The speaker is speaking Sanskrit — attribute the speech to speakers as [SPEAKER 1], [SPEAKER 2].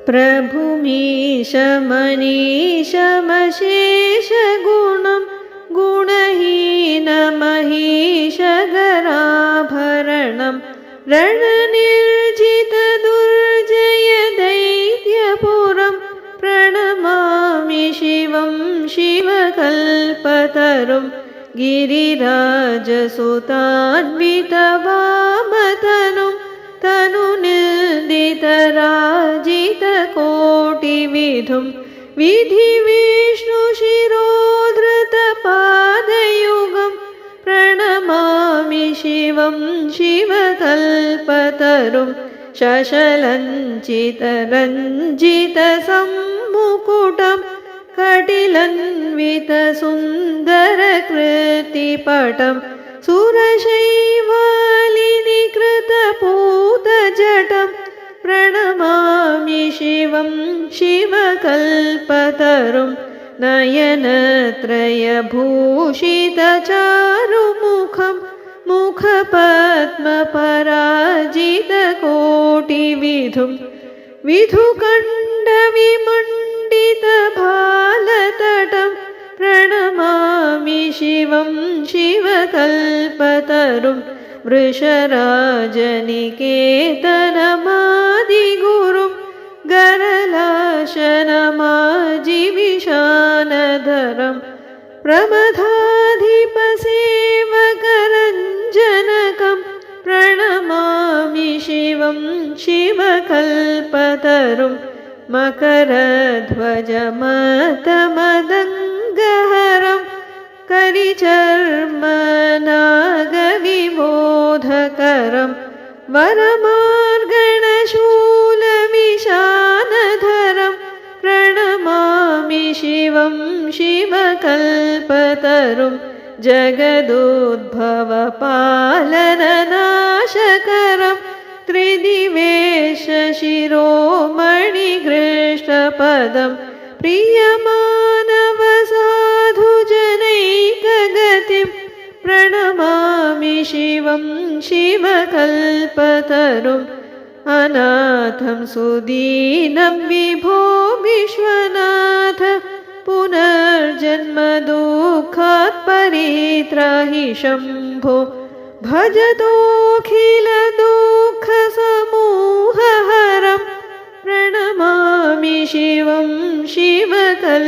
[SPEAKER 1] प्रभुमीशमनीशमशेषगुणं गुणहीनमहीशगराभरणं रणनिर्जितदुर्जयदैत्यपुरं प्रणमामि शिवं शिवकल्पतरुं गिरिराजसुतान्वितवामतनुं तनुनिन्दितराजितकोटिविधुं विधिविष्णुशिरोधृतपादयुगं प्रणमामि शिवं शिवकल्पतरुं शशलञ्चितरञ्जितसम्मुकुटं कटिलन्वितसुन्दरकृतिपटं सुरशैवालिनिकृतपूतजटं प्रणमामि शिवं शिवकल्पतरुं नयनत्रयभूषितचारुमुखं मुखपद्मपराजितकोटिविधुं विधुकण्डविमण्डितभालतटं प्रणमामि शिवं शिवकल्पतरुं वृषराजनिकेतनमादिगुरुं गरलाशनमाजिविशानधरं प्रमथाधिपसेवकरञ्जनकं प्रणमामि शिवं शिवकल्पतरुं मकरध्वजमतमदङ्गहरं करिचर्मनागविबोधकरं वरमार्गणशूलविशानधरं प्रणमामि शिवं शिवकल्पतरुं जगदुद्भवपालननाशकरं त्रिदिवेशशिरोमणिकृष्णपदं प्रियमानवसाधुजनैकगतिं प्रणमामि शिवं शिवकल्पतरुम् अनाथं सुदीनं विभो विश्वनाथ पुनर्जन्मदुःखात् परित्राहि शम्भो भजतोऽखिलदुःखसमूहहरं प्रणमामि शिवं शिवकल्पतरुम्।